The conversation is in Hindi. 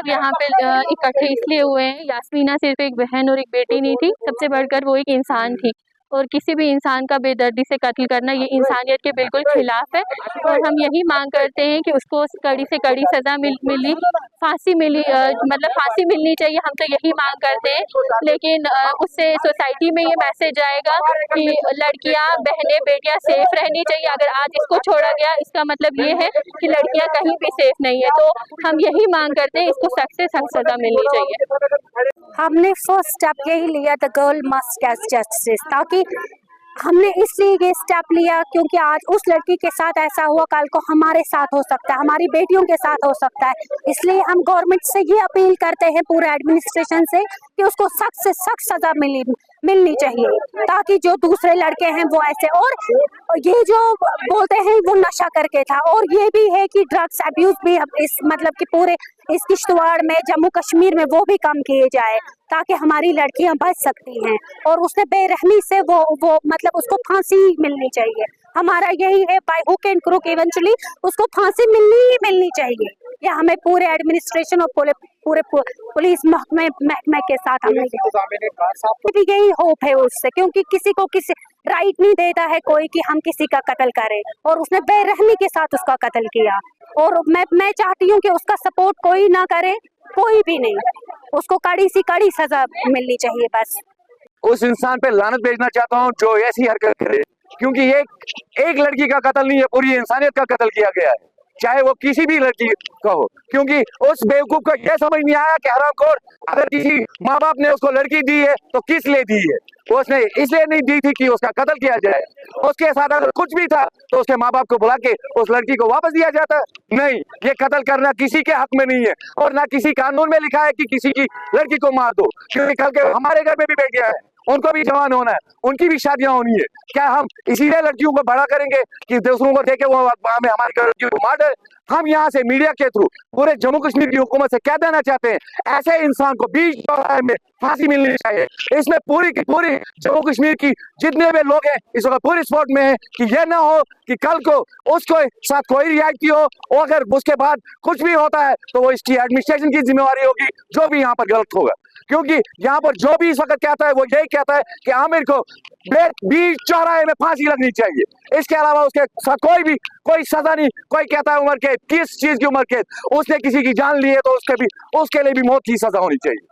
सब यहाँ पे इकट्ठे इसलिए हुए हैं। यास्मीना सिर्फ एक बहन और एक बेटी नहीं थी, सबसे बढ़कर वो एक इंसान थी और किसी भी इंसान का बेदर्दी से कत्ल करना ये इंसानियत के बिल्कुल खिलाफ है। और हम यही मांग करते हैं कि उसको कड़ी से कड़ी सज़ा मिली, फांसी मिली, मतलब फांसी मिलनी चाहिए। हम तो यही मांग करते हैं, लेकिन उससे सोसाइटी में ये मैसेज आएगा कि लड़कियां, बहनें, बेटियां सेफ रहनी चाहिए। अगर आज इसको छोड़ा गया, इसका मतलब ये है कि लड़कियां कहीं भी सेफ नहीं है। तो हम यही मांग करते हैं, इसको सख्त से सख्त सज़ा मिलनी चाहिए। हमने फर्स्ट स्टेप यही लिया, the girl must get justice, ताकि हमने इसलिए ये स्टेप लिया क्योंकि आज उस लड़की के साथ ऐसा हुआ, कल को हमारे साथ हो सकता है, हमारी बेटियों के साथ हो सकता है। इसलिए हम गवर्नमेंट से ये अपील करते हैं, पूरे एडमिनिस्ट्रेशन से, कि उसको सख्त से सख्त सजा मिलनी चाहिए, ताकि जो दूसरे लड़के हैं वो ऐसे, और ये जो बोलते हैं वो नशा करके था, और ये भी है कि ड्रग्स अब्यूज भी इस मतलब कि पूरे इस किश्तवाड़ में, जम्मू कश्मीर में वो भी कम किए जाए, ताकि हमारी लड़कियां बच सकती हैं। और उसने बेरहमी से वो मतलब उसको फांसी मिलनी चाहिए। हमारा यही है, by hook and crook eventually उसको फांसी मिलनी चाहिए। या हमें पूरे एडमिनिस्ट्रेशन और पूरे पुलिस महकमे के साथ हमने भी यही होप है उससे, क्योंकि किसी को किसी राइट नहीं देता है कोई कि हम किसी का कत्ल करें, और उसने बेरहमी के साथ उसका कत्ल किया। और मैं चाहती हूँ कि उसका सपोर्ट कोई ना करे, कोई भी नहीं, उसको कड़ी सी कड़ी सजा मिलनी चाहिए बस। उस इंसान पे लानत भेजना चाहता हूँ जो ऐसी हरकत करे, क्योंकि एक लड़की का कत्ल नहीं है, पूरी इंसानियत का कत्ल किया गया है, चाहे वो किसी भी लड़की का हो। क्योंकि उस बेवकूफ को यह समझ नहीं आया कि हरामखोर, अगर किसी माँ बाप ने उसको लड़की दी है तो किस लिए दी है। उसने इसलिए नहीं दी थी कि उसका कत्ल किया जाए, उसके साथ अगर कुछ भी था तो उसके माँ बाप को बुला के उस लड़की को वापस दिया जाता। नहीं, ये कत्ल करना किसी के हक में नहीं है, और ना किसी कानून में लिखा है कि किसी की लड़की को मार दो। क्योंकि कल के हमारे घर में भी बेटियां हैं, उनको भी जवान होना है, उनकी भी शादियां होनी है। क्या हम इसीलिए लड़कियों को बड़ा करेंगे कि दूसरों को देखे वो हमें हमारी लड़कियों को मार दे? हम यहाँ से मीडिया के थ्रू पूरे जम्मू कश्मीर की हुकूमत से क्या देना चाहते हैं, ऐसे इंसान को बीच चौराहे में फांसी मिलनी चाहिए। इसमें पूरी की पूरी जम्मू कश्मीर की जितने भी लोग हैं इस वक्त पूरी स्पॉट में है कि यह ना हो कि कल को उसको साथ कोई रियायती हो, और अगर उसके बाद कुछ भी होता है तो वो इसकी एडमिनिस्ट्रेशन की जिम्मेवारी होगी, जो भी यहाँ पर गलत होगा। क्योंकि यहाँ पर जो भी इस वक्त कहता है वो यही कहता है कि आमिर को बीच चौराहे में फांसी लगनी चाहिए। इसके अलावा उसके साथ कोई सजा नहीं। कोई कहता है उम्र कैद, किस चीज की उम्र कैद? उसने किसी की जान ली है तो उसके लिए भी मौत की सजा होनी चाहिए।